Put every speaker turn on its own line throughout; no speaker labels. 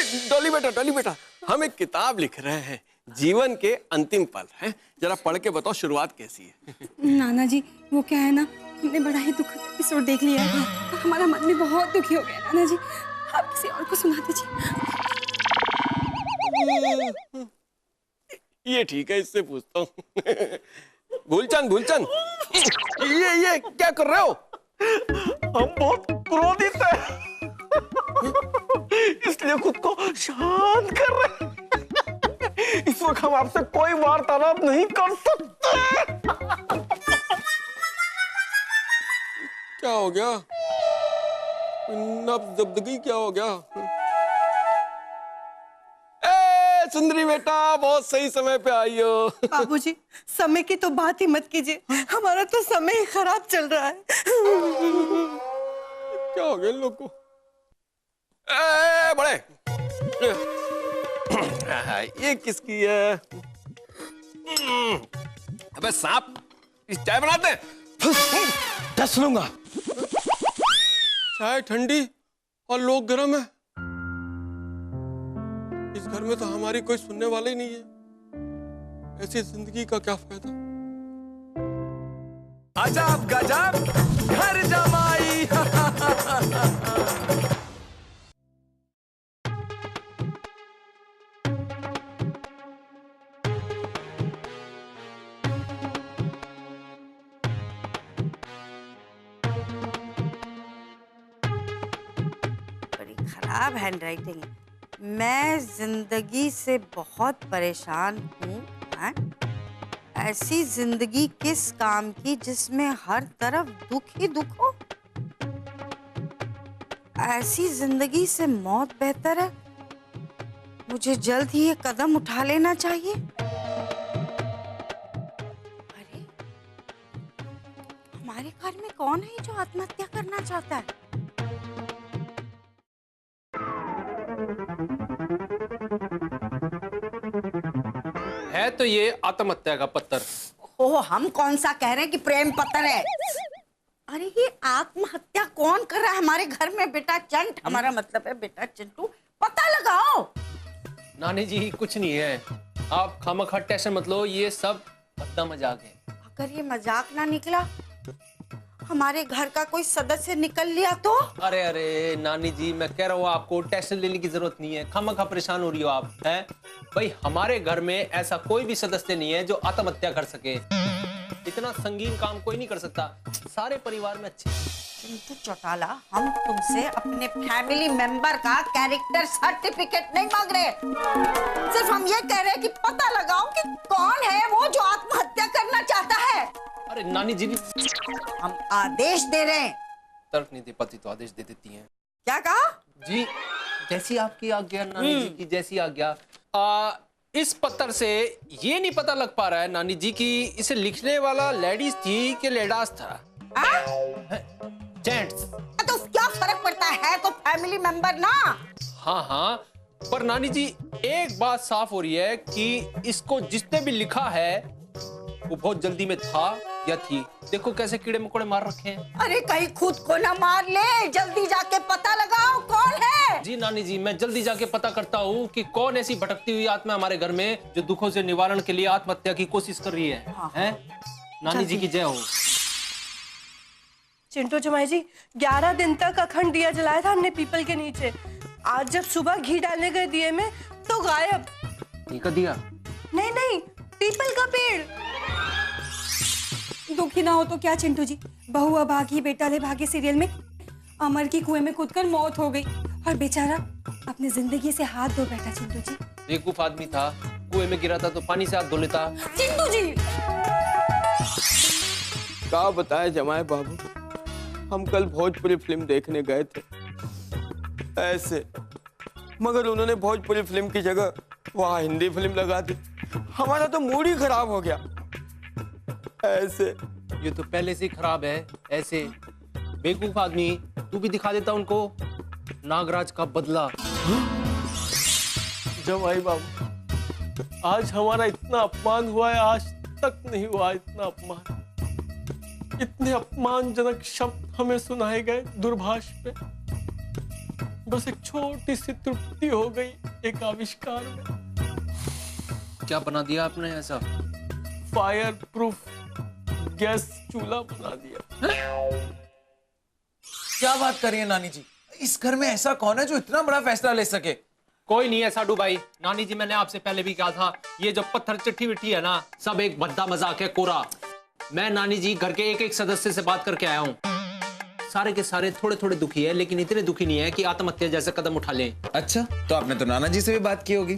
डॉली बेटा, हम एक किताब लिख रहे हैं, जीवन के अंतिम पल हैं। जरा पढ़ के बताओ शुरुआत कैसी है।
नाना जी, वो क्या है ना, हमने बड़ा ही दुखद एपिसोड देख लिया है और हमारा मन भी बहुत दुखी हो गया। नाना जी, आप किसी और को सुना दीजिए।
ये ठीक है, इससे पूछता हूँ। भूलचंद, ये क्या कर रहे हो?
हम बहुत क्रोधित हैं, इसलिए खुद को शांत कर रहे हैं। इस वक्त हम आपसे कोई वार्तालाप नहीं कर सकते।
क्या हो गया? नब्ज़दगी क्या हो गया? सुंदरी बेटा, बहुत सही समय पे आई हो।
बाबूजी, समय की तो बात ही मत कीजिए, हमारा तो समय ही खराब चल रहा है।
क्या हो गया इन लोग को? बड़े, ये किसकी है? अबे सांप, इस चाय बनाते हैं।
दस लूंगा।
चाय ठंडी और लोग गर्म है। इस घर में तो हमारी कोई सुनने वाला ही नहीं है। ऐसी जिंदगी का क्या फायदा?
अजब गजब घर जमाई।
बड़ी खराब हैंडराइटिंग है। मैं जिंदगी से बहुत परेशान हूँ। ऐसी जिंदगी किस काम की जिसमें हर तरफ दुख ही दुख हो? ऐसी जिंदगी से मौत बेहतर है। मुझे जल्द ही ये कदम उठा लेना चाहिए। अरे, हमारे घर में कौन है जो आत्महत्या करना चाहता है?
है तो ये आत्महत्या का पत्थर।
ओ, हम कौन सा कह रहे हैं कि प्रेम पत्र है? अरे ये आत्महत्या कौन कर रहा है हमारे घर में? बेटा चंट, हमारा मतलब है बेटा चिंटू, पता लगाओ।
नानी जी कुछ नहीं है, आप खामखा टेंशन मत लो, ये सब भद्दा मजाक है।
अगर ये मजाक ना निकला, हमारे घर का कोई सदस्य निकल लिया तो?
अरे अरे नानी जी, मैं कह रहा हूँ आपको टेंशन लेने की जरूरत नहीं है। खामखा परेशान हो रही हो आप, हैं? भाई हमारे घर में ऐसा कोई भी सदस्य नहीं है जो आत्महत्या कर सके। इतना संगीन काम कोई नहीं कर सकता, सारे परिवार में अच्छे।
चिंटू चौटाला, हम तुमसे अपने फैमिली मेंबर का कैरेक्टर सर्टिफिकेट नहीं मांग रहे, सिर्फ हम ये कह रहे हैं कि पता लगाओ कि कौन है वो जो आत्महत्या करना चाहता है।
अरे नानी जी,
हम आदेश दे रहे हैं।
तर्क नहीं दे पाती तो आदेश दे देती हैं।
क्या कहा?
जी, जैसी आपकी आज्ञा नानी जी की, जैसी आज्ञा। इस पत्र से ये नहीं पता लग पा रहा है नानी जी कि इसे लिखने वाला लेडीज थी कि लेडास था? जेंट्स।
तो क्या फर्क पड़ता है, तो फैमिली मेंबर ना।
हाँ, पर नानी जी एक बात साफ हो रही है कि इसको जिसने भी लिखा है वो बहुत जल्दी में था या थी। देखो कैसे कीड़े मकोड़े मार रखे हैं।
अरे कहीं खुद को ना मार ले, जल्दी जाके पता लगाओ कौन है।
जी नानी जी, मैं जल्दी जाके पता करता हूँ कि कौन ऐसी भटकती हुई आत्मा हमारे घर में जो दुखों से निवारण के लिए आत्महत्या की कोशिश कर रही है। हैं? नानी जी की जय हो।
चिंटू जमाई जी, 11 दिन तक अखंड दिया जलाया था हमने पीपल के नीचे। आज जब सुबह घी डालने गए दिए में तो गायब।
का दिया?
नहीं, पीपल का पेड़।
दुखी ना हो तो क्या चिंटू जी, बहू अभागी बेटा ले भागे सीरियल में अमर की कुएं में कूदकर मौत हो गई और बेचारा अपनी जिंदगी से हाथ धो बैठा। चिंटू जी
बेवकूफ आदमी था, कुएं में गिरा था तो पानी से हाथ धो लेता।
चिंटू जी,
क्या बताए जमाए बाबू, हम कल भोजपुरी फिल्म देखने गए थे ऐसे, मगर उन्होंने भोजपुरी फिल्म की जगह वहां हिंदी फिल्म लगा दी। हमारा तो मूड ही खराब हो गया ऐसे।
ये तो पहले से ही खराब है ऐसे। बेवकूफ आदमी, तू भी दिखा देता उनको नागराज का बदला।
जमाई बाबू, आज हमारा इतना अपमान हुआ है, आज तक नहीं हुआ इतना अपमान। इतने अपमानजनक शब्द हमें सुनाए गए दूरभाष पे,
बस एक छोटी सी त्रुटि हो गई एक आविष्कार में।
क्या बना दिया आपने ऐसा?
फायर प्रूफ गैस चूल्हा बना दिया।
क्या बात कर रही है नानी जी? इस घर में ऐसा कौन है जो इतना बड़ा फैसला ले सके?
कोई नहीं है साडू भाई। नानी जी मैंने आपसे पहले भी कहा था, ये जो पत्थर चिट्ठी विट्ठी है ना, सब एक भद्दा मजाक है कोरा। मैं नानी जी घर के एक एक सदस्य से बात करके आया हूँ। सारे के सारे थोड़े थोड़े दुखी है, लेकिन इतने दुखी नहीं है कि आत्महत्या जैसे कदम उठा लें।
अच्छा, तो आपने तो नाना जी से भी बात की होगी।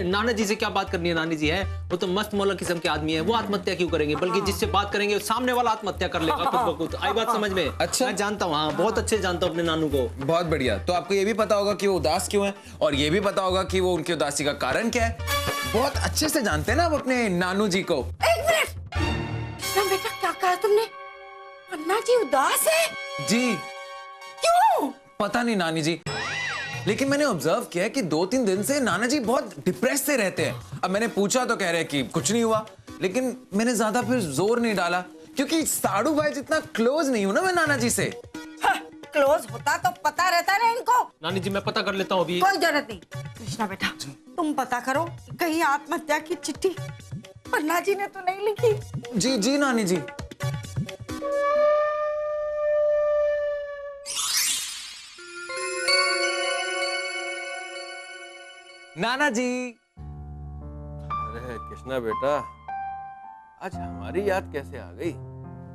नाना जी से क्या बात करनी है? नानी जी है वो तो मस्त मौला किस्म के आदमी है, वो आत्महत्या क्यों करेंगे? बल्कि जिससे बात करेंगे सामने वाला आत्महत्या कर लेगा खुद ब खुद। आई बात समझ में?
अच्छा।
मैं जानता हूँ, हाँ बहुत अच्छे जानता हूँ अपने नानू को।
बहुत बढ़िया। तो आपको ये भी पता होगा कि वो उदास क्यों है, और ये भी पता होगा कि वो उनकी उदासी का कारण क्या है। बहुत अच्छे से जानते हैं ना आप अपने नानू जी को।
एक मिनट, कृष्णा बेटा क्या कहा तुमने? पन्ना जी उदास है?
जी।
क्यों?
पता नहीं नानी जी, लेकिन मैंने ऑब्जर्व किया है कि 2-3 दिन से नाना जी बहुत डिप्रेस से रहते हैं। अब मैंने पूछा तो कह रहे हैं कि कुछ नहीं हुआ, लेकिन मैंने ज्यादा फिर जोर नहीं डाला क्योंकि साड़ू भाई जितना क्लोज नहीं हूं ना मैं नाना जी से।
क्लोज होता तो पता रहता ना इनको।
नानी जी मैं पता कर लेता हूँ अभी।
कोई जरूरत नहीं। कृष्णा बेटा तुम पता करो कहीं आत्महत्या की चिट्ठी पन्ना जी ने तो नहीं लिखी।
जी जी नानी जी। नाना जी।
अरे कृष्णा बेटा, आज हमारी याद कैसे आ गई?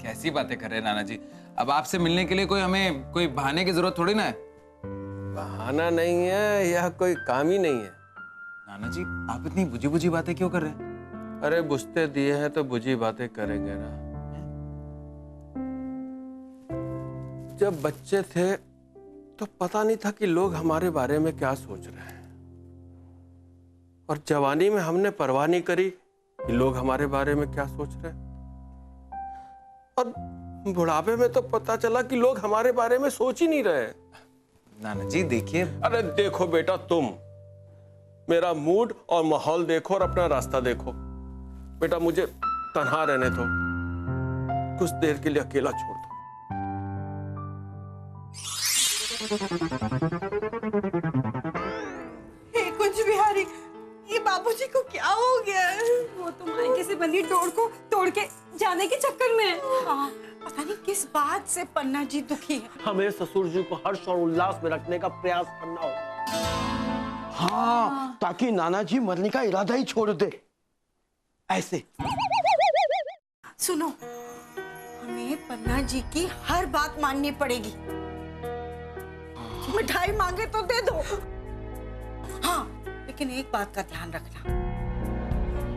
कैसी बातें कर रहे हैं नाना जी? अब आपसे मिलने के लिए हमें कोई बहाने की जरूरत थोड़ी ना है।
बहाना नहीं है या कोई काम ही नहीं है।
नाना जी आप इतनी बुझी बुझी बातें क्यों कर रहे हैं?
अरे बुझते दिए हैं तो बुझी बातें करेंगे ना। जब बच्चे थे तो पता नहीं था कि लोग हमारे बारे में क्या सोच रहे हैं, और जवानी में हमने परवाह नहीं करी कि लोग हमारे बारे में क्या सोच रहे हैं, और बुढ़ापे में तो पता चला कि लोग हमारे बारे में सोच ही नहीं रहे।
नाना जी देखिए।
अरे देखो बेटा, तुम मेरा मूड और माहौल देखो और अपना रास्ता देखो। बेटा मुझे तन्हा रहने दो, कुछ देर के लिए अकेला छोड़ दो।
हे कुछ बिहारी, ये बाबूजी को क्या हो गया?
वो तो मायके से बनी डोर को तोड़ के जाने के चक्कर में है।
हाँ, पता नहीं किस बात से पन्ना जी दुखी है।
हमें ससुर जी को हर्ष और उल्लास में रखने का प्रयास करना होगा। हाँ, ताकि नाना जी मरने का इरादा ही छोड़ दे। ऐसे
सुनो, हमें पन्ना जी की हर बात माननी पड़ेगी। मिठाई मांगे तो दे दो। हाँ, लेकिन एक बात का ध्यान रखना,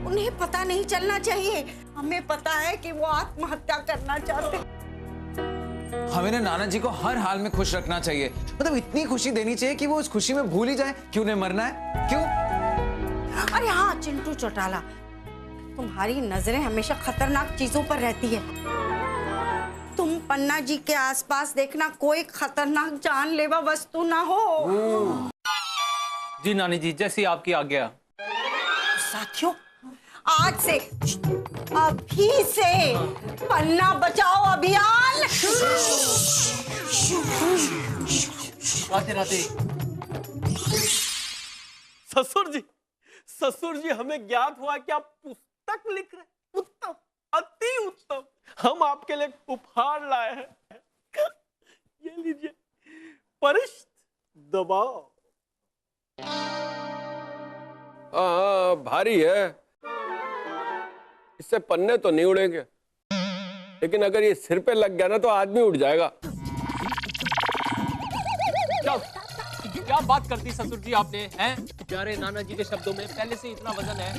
उन्हें पता नहीं चलना चाहिए। हमें पता है कि वो आत्महत्या करना चाहते।
हमें ना नाना जी को हर हाल में खुश रखना चाहिए। मतलब इतनी खुशी देनी चाहिए कि वो उस खुशी में भूल ही जाए कि उन्हें मरना है। क्यों?
अरे हाँ चिंटू चौटाला, तुम्हारी नजरें हमेशा खतरनाक चीजों पर रहती है। तुम पन्ना जी के आसपास देखना कोई खतरनाक जानलेवा वस्तु ना हो।
जी नानी जी, जैसी आपकी आज्ञा।
साथियों, आज से अभी से पन्ना बचाओ अभियान।
राधे राधे।
ससुर जी हमें ज्ञात हुआ कि आप पुस्तक लिख रहे हैं। उत्तम, अति उत्तम। हम आपके लिए उपहार लाए हैं। ये लीजिए, परिष्ठ दबाओ।
भारी है, इससे पन्ने तो नहीं उड़ेंगे, लेकिन अगर ये सिर पे लग गया ना तो आदमी उड़ जाएगा।
क्या बात करती ससुर जी आपने, हैं? प्यारे नाना जी के शब्दों में पहले से इतना वजन है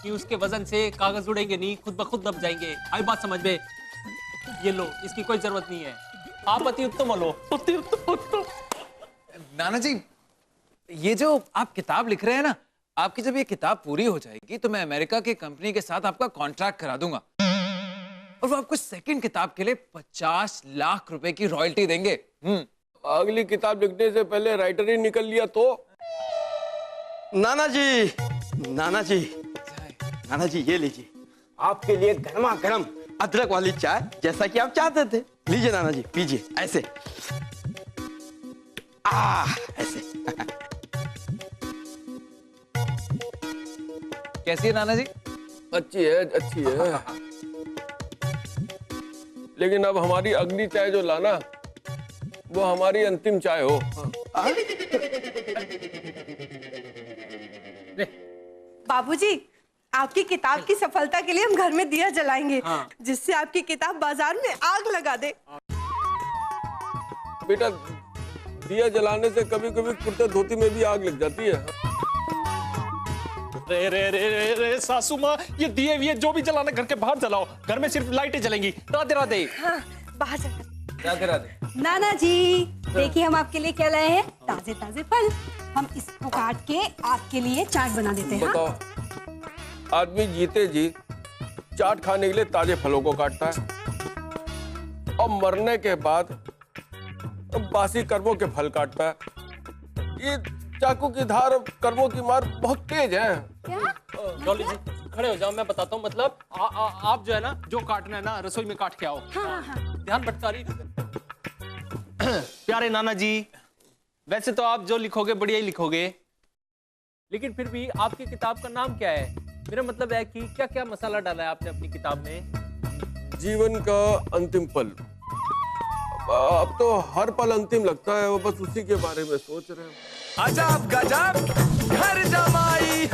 कि उसके वजन से कागज उड़ेंगे नहीं, खुद ब खुद दब जाएंगे। आई बात समझ में? ये लो, इसकी कोई जरूरत नहीं है। आप अति उत्तम लो।
अति उत्तम।
नाना जी, ये जो आप किताब लिख रहे हैं ना, आपकी जब ये किताब पूरी हो जाएगी तो मैं अमेरिका की कंपनी के साथ आपका कॉन्ट्रैक्ट करा दूंगा, और वो आपको सेकंड किताब के लिए 50 लाख रुपए की रॉयल्टी देंगे।
अगली किताब लिखने से पहले राइटर ही निकल लिया तो।
नाना जी ये लीजिए, आपके लिए गर्मा गर्म अदरक वाली चाय, जैसा कि आप चाहते थे। लीजिए नाना जी, पीजिए। ऐसे
ऐसे।
कैसी है नाना जी?
अच्छी है, अच्छी है। लेकिन अब हमारी अगली चाय जो लाना, वो हमारी अंतिम चाय हो।
बाबूजी, आपकी किताब की सफलता के लिए हम घर में दिया जलाएंगे, जिससे आपकी किताब बाजार में आग लगा दे।
बेटा, दिया जलाने से कभी कभी कुर्ते धोती में भी आग लग जाती है।
रे रे रे रे रे सासू माँ, ये दिए विए जो भी जलाना घर के बाहर जलाओ, घर में सिर्फ लाइटें जलेंगी। राधे राधे।
हाँ, बाहर जा।
राधे राधे।
नाना जी, देखिए हम आपके लिए क्या लाए हैं, ताजे ताजे फल। हम इसको काट के आपके लिए चाट बना देते हैं।
बताओ, आदमी जीते जी चाट खाने के लिए ताजे फलों को काटता है, और मरने के बाद बासी कर्मों के फल काटता है। ये चाकू की धार और कर्मों की मार बहुत तेज है।
डॉली जी खड़े हो जाओ, मैं बताता हूँ। मतलब आप जो है ना, जो काटना है ना रसोई में काट के आओ। ध्यान भटका रही। प्यारे नाना जी, वैसे तो आप जो लिखोगे बढ़िया ही लिखोगे, लेकिन फिर भी आपकी किताब का नाम क्या है? मेरा मतलब है कि क्या क्या मसाला डाला है आपने अपनी किताब में?
जीवन का अंतिम पल। अब तो हर पल अंतिम लगता है, वो बस उसी के बारे में सोच रहे हैं।
अजब गजब घर जमाई